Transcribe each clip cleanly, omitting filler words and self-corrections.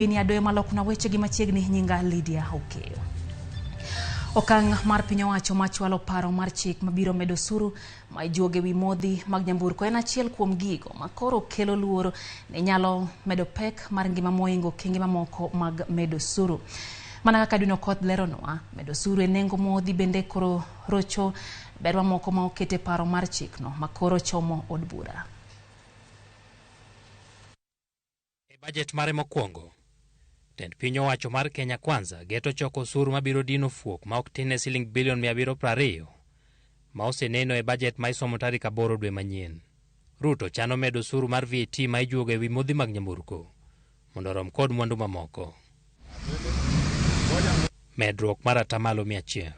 Ini adoyo malok na weche gi machiegni nyinga Lydia Okeyo. Okang mar piny owacho machwalo paro mar chik mabiro medo osuru ma ijuoge wi modhi mag nyamburko en achiel kuom gigo makoro kelo luoro ne nyalo medo pek mar ngima moingo kenge mamoko mag medo osuru. Mana kaka Dino Koth leronwa, medo osuru e nengo modhi bende koro rocho berwa moko ma okete paro mar chik no makoro chomo od bura. E budget mare mokwongo, tend piny owacho mar Kenya Kwanza geto choko osuru mabiro dino fuok ma ok tin ne siling bilion 720 ma oseneno e budget ma isomo tarik 8 dwe manyien. Ruto chano medo osuru mar VAT ma ijuogo e wi modhi mag nyamburko mondo rom kod mwandu mamoko. Medruok mar 100%.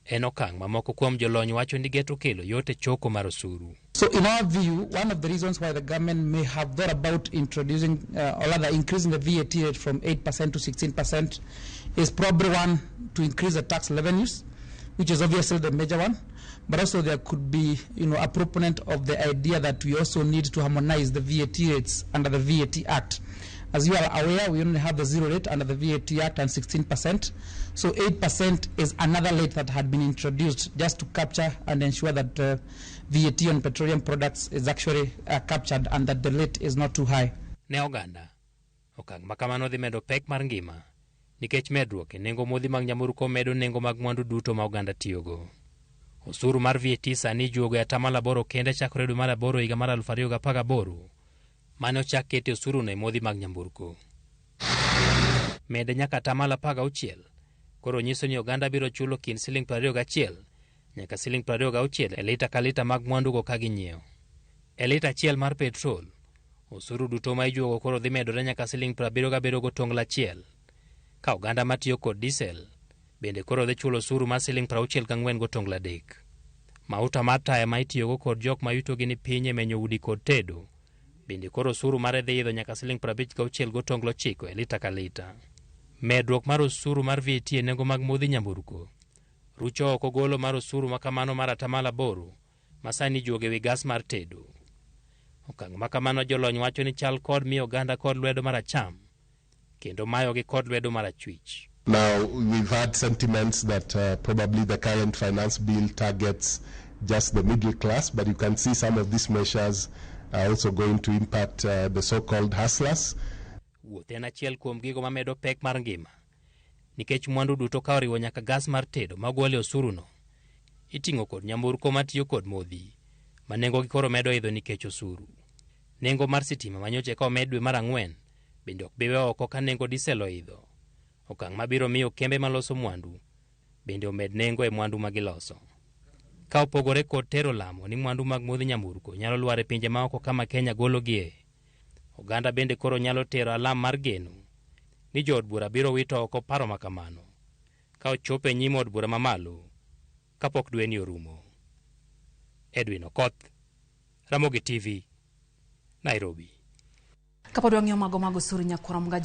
En okang' mamoko kuom jolony wacho ni geto kelo yote choko mar osuru. So in our view, one of the reasons why the government may have thought about introducing or rather increasing the VAT rate from 8% to 16% is probably one, to increase the tax revenues, which is obviously the major one. But also there could be, a proponent of the idea that we also need to harmonize the VAT rates under the VAT Act. As you are aware, we only have the zero rate under the VAT Act and 16%. So 8% is another rate that had been introduced just to capture and ensure that VAT on petroleum products is actually captured and that the rate is not too high. Ne oganda, okang' makamano dhi medo pek mar ngima, nikech medruok e nengo modhi mag nyamburko medo nengo mag mwandu duto ma oganda tiyogo. Osuru mar VAT sani ijuogo e 8% kende chakore dwe mar 8 higa mar 2018. Mane ochak kete osuru ne modhi mag nyamburko. Mede nyaka 16%, koro nyiso ni oganda biro chulo kind siling 21 nyaka siling 26 e lita ka lita mag mwandugo ka ginyiewo. E lita achiel mar petrol, osuru duto ma ijuogo koro dhi medore nyaka siling 77 gotongla achiel. Ka oganda matiyo kod diesel bende koro dhi chulo osuru mar siling 64 gotongla adek. Mauta mar taya ma itiyogo kod jok ma yutogi ni piny e menyo udi kod tedo bende koro osuru mare dhi idho nyaka siling 56 gotonglo 9 e lita ka lita. Medruok mar osuru mar VAT e nengo mag modhi nyamburko rucho oko golo mar osuru makamano mar 8% ma sani ijuogo e wi gas mar tedo. Okang' makamano jolony wacho ni chal kod miyo oganda kod lwedo mar acham kendo mayogi kod lwedo mar achwich. Now, we've had sentiments that probably the current finance bill targets just the middle class, but you can see some of these measures are also going to impact the so-called hustlers. Wuoth en achiel kuom gigo mamedo pek mar ngima, nikech mwandu duto ka oriwo nyaka gas mar tedo magole osuru no, iting'o kod nyamburko matiyo kod modhi, ma nengo gi koro medo idho nikech osuru. Nengo mar sitima manyoche ka omed dwe mar 4 bende ok biwe oko ka nengo diesel oidho. Okang' mabiro miyo kembe maloso mwandu bende omed nengo e mwandu magiloso. Ka opogore kod tero lamo ni mwandu mag modhi nyamburko nyalo lwar e pinje maoko kama Kenya gologie, oganda bende koro nyalo tero alam mar geno ni jood bura biro wito oko paro makamano ka ochopo e nyim od bura mamalo kapok dweni orumo. Dino Koth, Ramogi TV, Nairobi. Kapod wang'iyo mago mag osuru nyakwara mga